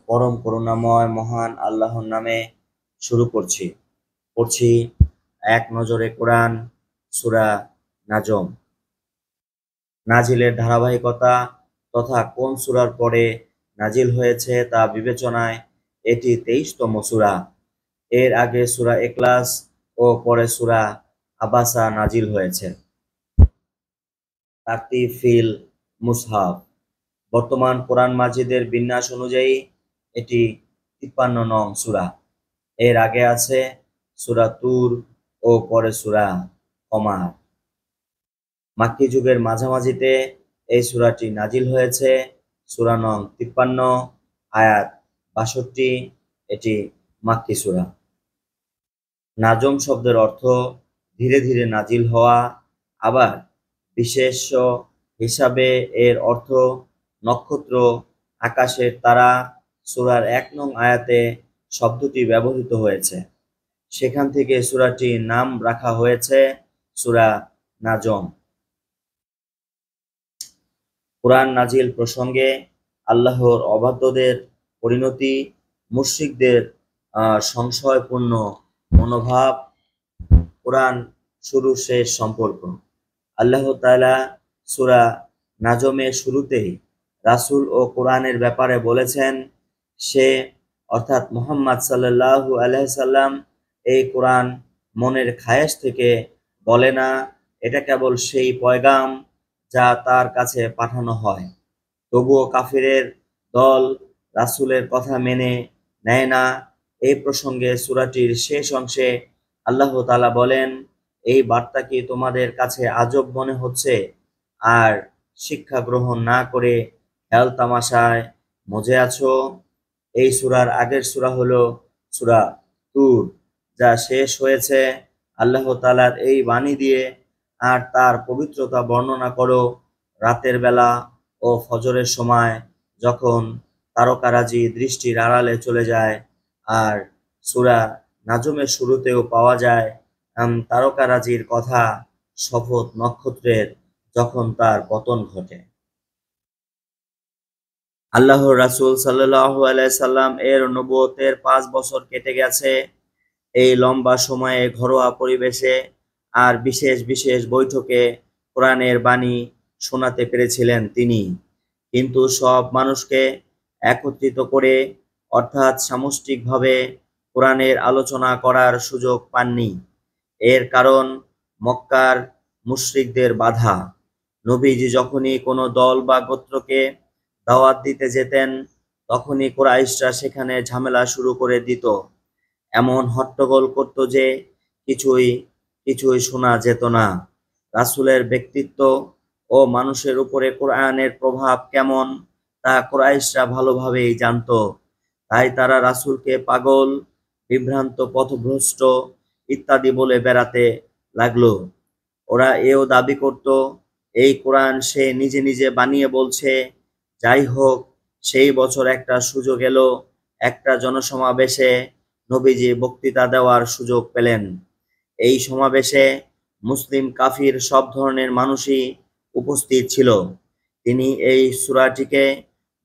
পরম করুণাময় মহান আল্লাহর নামে শুরু পড়ছি এক নজরে কোরআন সূরা নাজম। নাজিলের ধারাবাহিকতা তথা কোন সূরার পরে নাজিল হয়েছে তা বিবেচনায় এটি 23তম সূরা। এর আগে সূরা ইখলাস ও পরে সূরা আবাসা নাজিল হয়েছে। তারতিব ফিল মুসহাফ। বর্তমান কোরআন মাজিদের বিন্যাস অনুযায়ী এটি 53 নং সূরা। এর আগে আছে সূরা তুর ও পরে সূরা কমার। মাক্কি যুগের মাঝামাঝিতে এই সূরাটি নাজিল হয়েছে। সূরা নং 53, আয়াত 62। এটি মাক্কি সূরা। নাজম শব্দের অর্থ ধীরে ধীরে নাজিল হওয়া, আবার বিশেষ্য হিসাবে এর অর্থ নক্ষত্র, আকাশের তারা। সূরার 1 নং আয়াতে শব্দটি ব্যবহৃত হয়েছে, সেখান থেকে সূরাটির নাম রাখা হয়েছে সূরা নাজম। কুরআন নাজিল প্রসঙ্গে আল্লাহর অবাধ্যদের পরিণতি, মুশরিকদের সংশয়পূর্ণ মনোভাব, কুরআন শুরু শেষ সম্পর্ক। আল্লাহ তাআলা সূরা নাজমের শুরুতেই রাসূল ও কোরআনের ব্যাপারে বলেছেন, সে অর্থাৎ মুহাম্মদ সাল্লাল্লাহু আলাইহি সাল্লাম এই কোরআন মনের খায়েশ থেকে বলে না, এটা কেবল সেই পয়গাম যা তার কাছে পাঠানো হয়। তবুও কাফিরের দল রাসূলের কথা মেনে নেয় না। এই প্রসঙ্গে সূরাটির শেষ অংশে আল্লাহ তাআলা বলেন, এই বার্তা কি তোমাদের কাছে আজব মনে হচ্ছে, আর শিক্ষা গ্রহণ না করে খেয়াল তামাশায় মজে আছো? এই সূরার আগের সূরা হলো সূরা তুর, যা শেষ হয়েছে আল্লাহ তাআলার এই বাণী দিয়ে, আর তার পবিত্রতা বর্ণনা করো রাতের বেলা ও ফজরের সময়, যখন তারকারাজি দৃষ্টির আড়ালে চলে যায়। আর সূরা নাজমের শুরুতেও পাওয়া যায় তারকারাজির কথা, শপথ নক্ষত্রের, যখন তার পতন ঘটে। আল্লাহর রাসূল সাল্লাল্লাহু আলাইহি সাল্লাম এর নবুয়তের 5 বছর কেটে গেছে। এই লম্বা সময়ে ঘরোয়া পরিবেশে আর বিশেষ বিশেষ বৈঠকে কোরআনের বাণী শোনাতে পেরেছিলেন তিনি, কিন্তু সব মানুষকে একত্রিত করে অর্থাৎ সামষ্টিকভাবে কোরআনের আলোচনা করার সুযোগ পাননি। এর কারণ মক্কার মুশরিকদের বাধা। নবীজি যখনই কোনো দল বা গোত্রকে দাওয়াত দিতে যেতেন, তখনই কুরাইশরা সেখানে ঝামেলা শুরু করে দিত। এমন হট্টগোল করত যে কিছুই কিছুই শোনা যেত না। রাসূলের ব্যক্তিত্ব ও মানুষের উপরে কোরআনের প্রভাব কেমন তা কুরাইশরা ভালোভাবেই জানত। তাই তারা রাসূলকে পাগল, বিভ্রান্ত, পথভ্রষ্ট ইত্যাদি বলে বেড়াতে লাগলো। ওরা এও দাবি করত, এই কোরআন সে নিজে নিজে বানিয়ে বলছে। যাই হোক, সেই বছর একটা সুযোগ এলো। একটা জনসমাবেশে নবীজি বক্তৃতা দেওয়ার সুযোগ পেলেন। এই সমাবেশে মুসলিম কাফির সব ধরনের মানুষই উপস্থিত ছিল। তিনি এই সূরাটিকে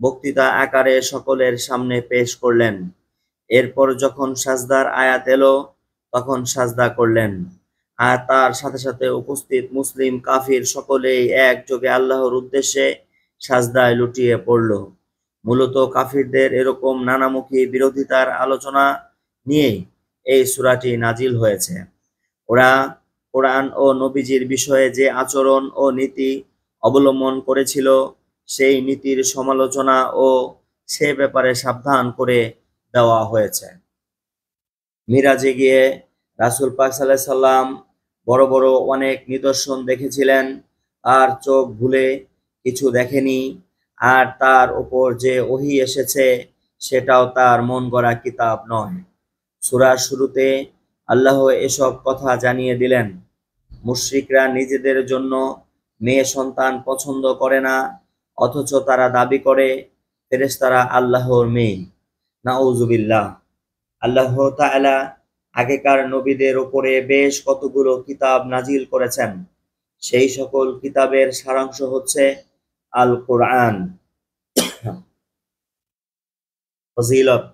বক্তৃতা আকারে সকলের সামনে পেশ করলেন। এরপর যখন সাজদার আয়াত এলো, তখন সাজদা করলেন। আর তার সাথে সাথে উপস্থিত মুসলিম কাফির সকলেই একযোগে আল্লাহর উদ্দেশ্যে সাজদায় লুটিয়ে পড়ল। মূলত কাফিরদের এরকম নানামুখী বিরোধিতার আলোচনা নিয়েই এই সূরাটি নাজিল হয়েছে। ওরা কোরআন ও নবীজির বিষয়ে যে আচরণ ও নীতি অবলম্বন করেছিল, সেই নীতির সমালোচনা ও সে ব্যাপারে সাবধান করে দেওয়া হয়েছে। মিরাজে গিয়ে রাসূল পাক সাল্লাল্লাহু আলাইহি সাল্লাম বড় বড় অনেক নিদর্শন দেখেছিলেন, আর চোখ ভুলে কিছু দেখেনি। আর তার উপর যে ওহী এসেছে সেটাও তার মন গড়া কিতাব নয়। সূরার শুরুতে আল্লাহ এসব কথা জানিয়ে দিলেন। মুশরিকরা নিজেদের জন্য মেয়ে সন্তান পছন্দ করে না, অথচ তারা দাবি করে ফেরেশতারা আল্লাহর মেয়ে। নাউযুবিল্লাহ। আল্লাহ তাআলা আগেকার নবীদের উপরে বেশ কতগুলো কিতাব নাজিল করেছেন। সেই সকল কিতাবের সারাংশ হচ্ছে আল কোরআন। ফজিলত।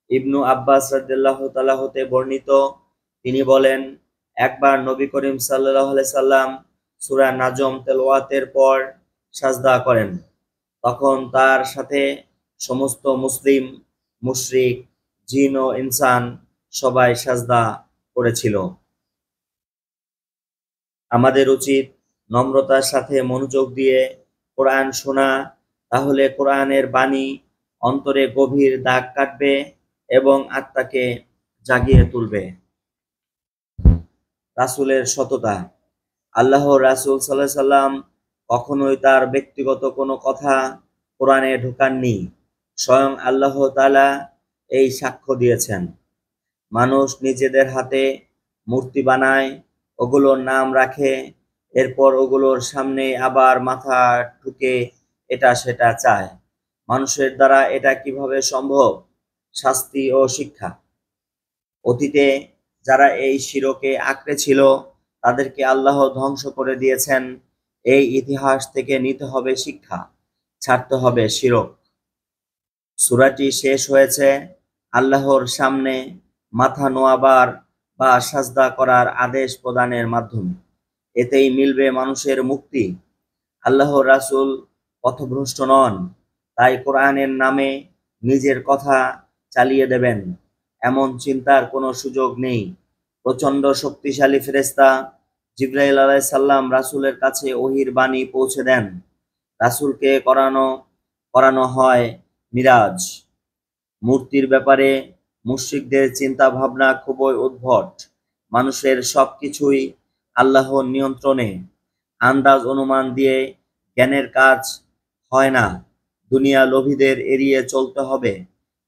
ইবনু আব্বাস রাদিয়াল্লাহু তাআলা হতে বর্ণিত, তিনি বলেন, একবার নবী করিম সাল্লাল্লাহু আলাইহি সাল্লাম সূরা নাজম তেলাওয়াতের পর সাজদা করেন। তখন তার সাথে সমস্ত মুসলিম, মুশরিক, জিন ও ইনসান সবাই সাজদা করেছিল। আমাদের উচিত নম্রতার সাথে মনোযোগ দিয়ে কোরআন শোনা, তাহলে কোরআনের বাণী অন্তরে গভীর দাগ কাটবে এবং আত্মাকে জাগিয়ে তুলবে। রাসূলের সততা। আল্লাহর রাসূল সাল্লাল্লাহু আলাইহি সাল্লাম কখনোই তার ব্যক্তিগত কোনো কথা কোরআনে ঢোকাননি। স্বয়ং আল্লাহ তাআলা এই সাক্ষ্য দিয়েছেন। মানুষ নিজেদের হাতে মূর্তি বানায়, ওগুলোর নাম রাখে, এরপর ওগুলোর সামনে আবার মাথা ঠুকে এটা সেটা চায়। মানুষের দ্বারা এটা কিভাবে সম্ভব? শাস্তি ও শিক্ষা। অতীতে যারা এই শিরকে আঁকড়ে ছিল তাদেরকে আল্লাহ ধ্বংস করে দিয়েছেন। এই ইতিহাস থেকে নিতে হবে শিক্ষা, ছাড়তে হবে শিরক। সূরাটি শেষ হয়েছে আল্লাহর সামনে মাথা নোয়াবার বা সাজদা করার আদেশ প্রদানের মাধ্যমে। এতেই মিলবে মানুষের মুক্তি। আল্লাহর রাসূল পথভ্রষ্ট নন, তাই কোরআনের নামে নিজের কথা চালিয়ে দেবেন এমন চিন্তার কোনো সুযোগ নেই। প্রচণ্ড শক্তিশালী ফেরেশতা জিবরাইল আলাইহিস সালাম রাসূলের কাছে ওহীর বাণী পৌঁছে দেন। রাসূলকে করানো হয় মিরাজ। মূর্তির ব্যাপারে মুশরিকদের চিন্তা ভাবনা খুবই উদ্ভট। মানুষের সবকিছুই আল্লাহর নিয়ন্ত্রণে। আন্দাজ অনুমান দিয়ে জ্ঞানের কাজ হয় না। দুনিয়া লোভীদের এড়িয়ে চলতে হবে।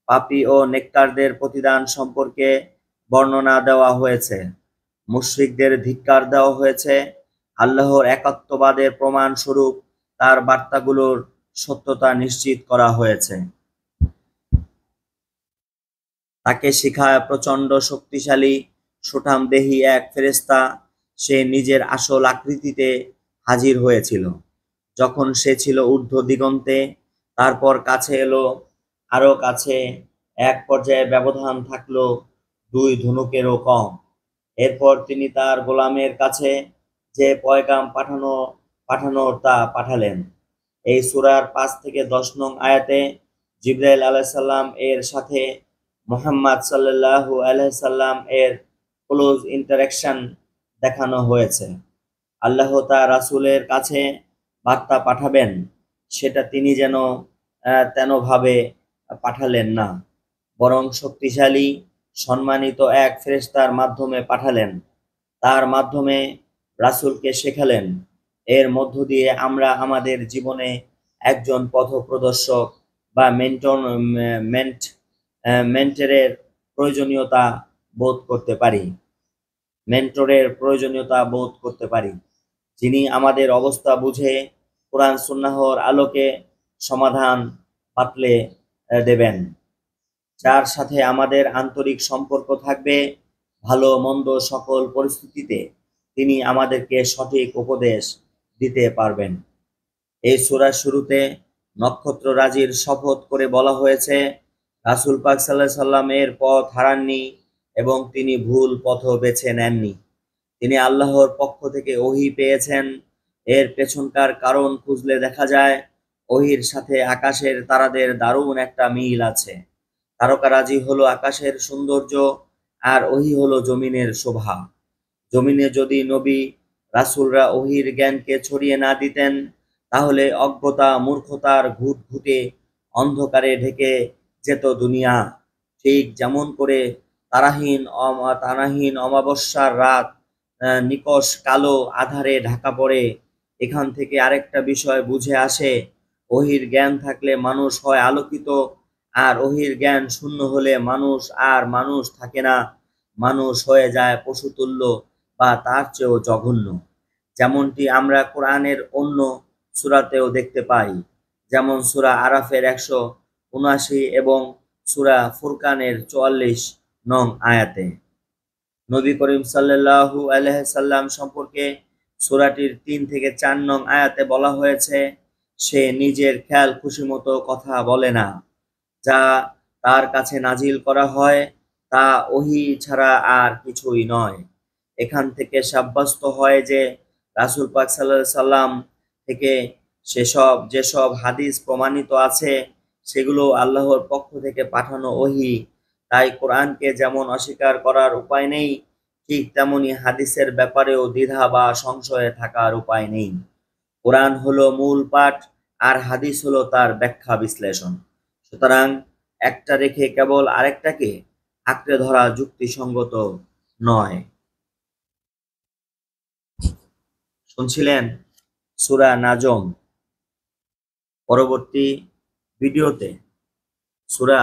পাপী ও নেককারদের প্রতিদান সম্পর্কে বর্ণনা দেওয়া হয়েছে। মুশরিকদের ধিক্কার দেওয়া হয়েছে। আল্লাহর একাত্মবাদের প্রমাণ স্বরূপ তার বার্তাগুলোর সত্যতা নিশ্চিত করা হয়েছে। তাকে শিখায় প্রচণ্ড শক্তিশালী সুঠামদেহী এক ফেরেশতা। সে নিজের আসল আকৃতিতে হাজির হয়েছিল যখন সে ছিল ঊর্ধ্ব দিগন্তে, তারপর কাছে এলো, আরো কাছে। এক পর্যায়ে ব্যবধান থাকলো 2 ধনুকেরও কম। এরপর তিনি তার গোলামের কাছে যে পয়গাম পাঠানোর তা পাঠালেন। এই সূরার 5 থেকে 10 নং আয়াতে জিবরাইল আলাইহিস সালাম এর সাথে মুহাম্মদ সাল্লাল্লাহু আলাইহি সাল্লাম এর ক্লোজ ইন্টারেকশন দেখানো হয়েছে। আল্লাহ তার রাসূলের কাছে বার্তা পাঠাবেন, সেটা তিনি যেন তেনভাবে পাঠালেন না, বরং শক্তিশালী সম্মানিত এক ফেরেশতার মাধ্যমে পাঠালেন। তার মাধ্যমে রাসূলকে শেখালেন। এর মধ্য দিয়ে আমরা আমাদের জীবনে একজন পথপ্রদর্শক বা মেন্টরের প্রয়োজনীয়তা বোধ করতে পারি। যিনি আমাদের অবস্থা বুঝে কোরআন সুন্নাহর আলোকে সমাধান পাতলে দেবেন, যার সাথে আমাদের আন্তরিক সম্পর্ক থাকবে। ভালো মন্দ সকল পরিস্থিতিতে তিনি আমাদেরকে সঠিক উপদেশ দিতে পারবেন। এই সূরার শুরুতে নক্ষত্ররাজির শপথ করে বলা হয়েছে, রাসূল পাক সাল্লাল্লাহু আলাইহি সাল্লাম এর পথ হারাননি এবং তিনি ভুল পথও বেছে নেননি। তিনি আল্লাহর পক্ষ থেকে ওহী পেয়েছেন। এর পেছনকার কারণ খুঁজলে দেখা যায় ওহীর সাথে আকাশের তারাদের দারুণ একটা মিল আছে। তারকারাজি হলো আকাশের সৌন্দর্য, আর ওহী হলো জমিনের শোভা। জমিনে যদি নবী রাসূলরা ওহীর জ্ঞানকে ছড়িয়ে না দিতেন, তাহলে অজ্ঞতা মূর্খতার ঘুটঘুটে অন্ধকারে ঢেকে যেত দুনিয়া। ঠিক যেমন করে তারাহীন অমাবস্যার রাত নিকষ কালো আধারে ঢাকা পড়ে। এখান থেকে আরেকটা বিষয় বুঝে আসে, ওহীর জ্ঞান থাকলে মানুষ হয় আলোকিত, আর ওহীর জ্ঞান শূন্য হলে মানুষ আর মানুষ থাকে না। মানুষ হয়ে যায় পশুতুল্য বা তার চেয়েও জঘন্য। যেমনটি আমরা কোরআনের অন্য সূরাতেও দেখতে পাই, যেমন সূরা আরাফের 179 এবং সূরা ফুরকানের 44 নং আয়াতে। নবী করিম সাল্লাল্লাহু আলাইহি সাল্লাম সম্পর্কে সূরাটির 3 থেকে 4 নং আয়াতে বলা হয়েছে, সে নিজের খেয়াল খুশি মতো কথা বলে না, যা তার কাছে নাজিল করা হয় তা ওহী ছাড়া আর কিছুই নয়। এখান থেকে সাব্যস্ত হয় যে রাসূল পাক সাল্লাল্লাহু আলাইহি সাল্লাম থেকে যেসব হাদিস প্রমাণিত আছে সেগুলো আল্লাহর পক্ষ থেকে পাঠানো ওহী। তাই কোরআনকে যেমন অস্বীকার করার উপায় নেই, ঠিক তেমনি হাদিসের ব্যাপারেও দ্বিধা বা সংশয়ে থাকার উপায় নেই। কোরআন হলো মূল পাঠ আর হাদিস হলো তার ব্যাখ্যা বিশ্লেষণ। সুতরাং একটা রেখে কেবল আরেকটাকে আঁকড়ে ধরা যুক্তিসঙ্গত নয়। শুনছিলেন সূরা নাজম। পরবর্তী ভিডিওতে সূরা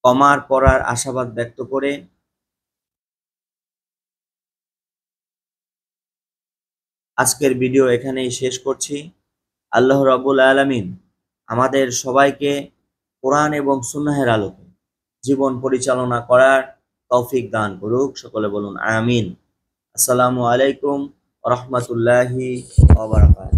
কমার পড়ার আশাবাদ ব্যক্ত করে আজকের ভিডিও এখানেই শেষ করছি। আল্লাহ রাব্বুল আলামিন আমাদের সবাইকে কোরআন এবং সুন্নাহের আলোকে জীবন পরিচালনা করার তৌফিক দান করুক। সকলে বলুন আমিন। আসসালামু আলাইকুম ওয়া রাহমাতুল্লাহি ওয়া বারাকাতুহু।